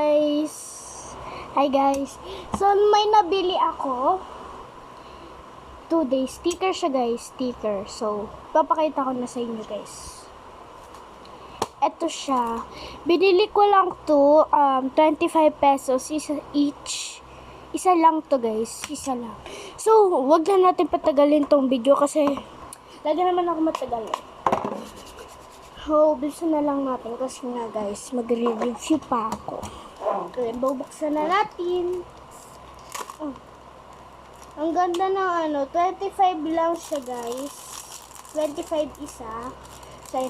Guys, hi guys. So may nabili ako. 2 days sticker siya guys, sticker. So papakita ko na sa inyo guys. Ito siya. Binili ko lang to 25 pesos each. Isa lang to guys, isa lang. So wag na natin patagalin tong video kasi lagi naman ako matagal. So, bilisan na lang natin kasi nga guys, magre-review pa ako. Okay, bubuksan na natin. Oh. Ang ganda ng 25 lang siya guys. 25 isa. So,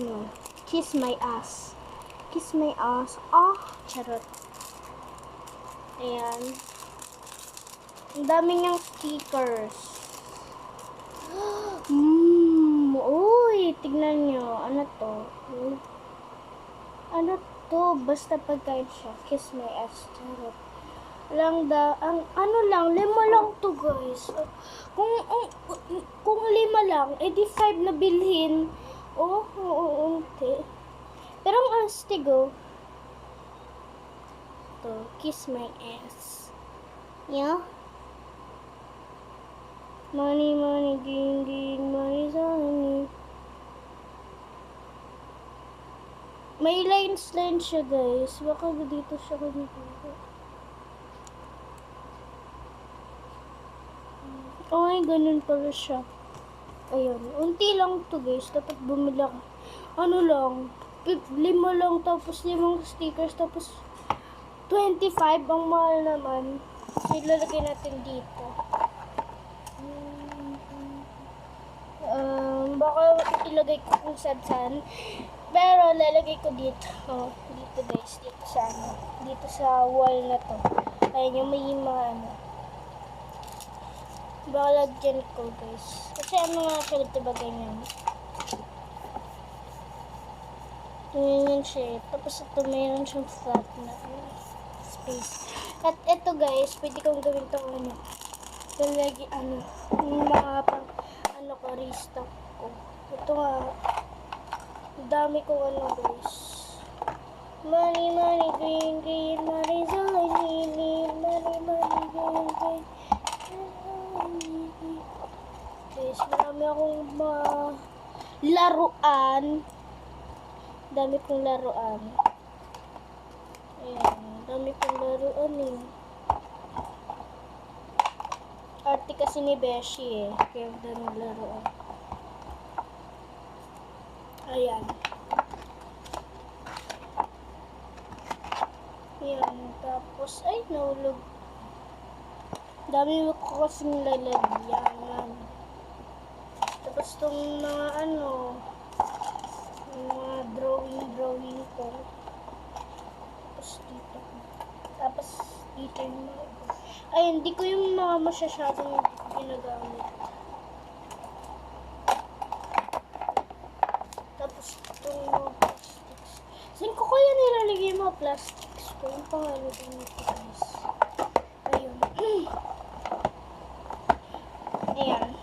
kiss my ass. Kiss my ass. Ah, charot. Ayan. Ang dami niyang stickers. Uy, tignan nyo. Ano to? Ano to? Basta pagkain siya. Kiss my ass. Charot. Ano lang, 5 lang to guys. Kung 5 lang, edi 5 na bilhin. Unti. Pero ang astig to, kiss my ass. Yeah. Money, money, ging, ging, money's on me. May lines siya guys. Baka dito siya kumikita. Ay, ganun pala siya. Ayun. Unti lang to guys. Dapat bumili ako. Ano lang. 5 lang. Tapos 5 stickers. Tapos 25. Ang mahal naman. Ilalagay natin dito. Baka ilagay ko kung saan. Pero lalagay ko dito. Dito guys. Dito sa dito sa wall na to. Ayun yung may mga baka lagyan ko guys. Kasi nga siya diba ganyan. Ganyan siya. Tapos ito mayroon siyang flat na space. At ito guys, pwede kong gawin ito talagi yung mga pang restock ko. Ito nga. Dami kong guys. Money, money, green, green, money, money, green, money, money, green, green. Guys, marami akong laruan. Dami kong laruan. Ayan, dami kong laruan Arte kasi ni Beshi kaya dami laruan. Ayan. Ayan, tapos, ay, nahulog. Dami ko kasing lalagyan. Tapos itong mga mga drawing ko. Tapos dito yung mga ay, hindi ko yung mga masyadong ginagamit. Tapos itong mga plastics. Saan ko kaya nilalagay yung mga plastics ko? Yung pangalan dito guys. Ayun. Ayan.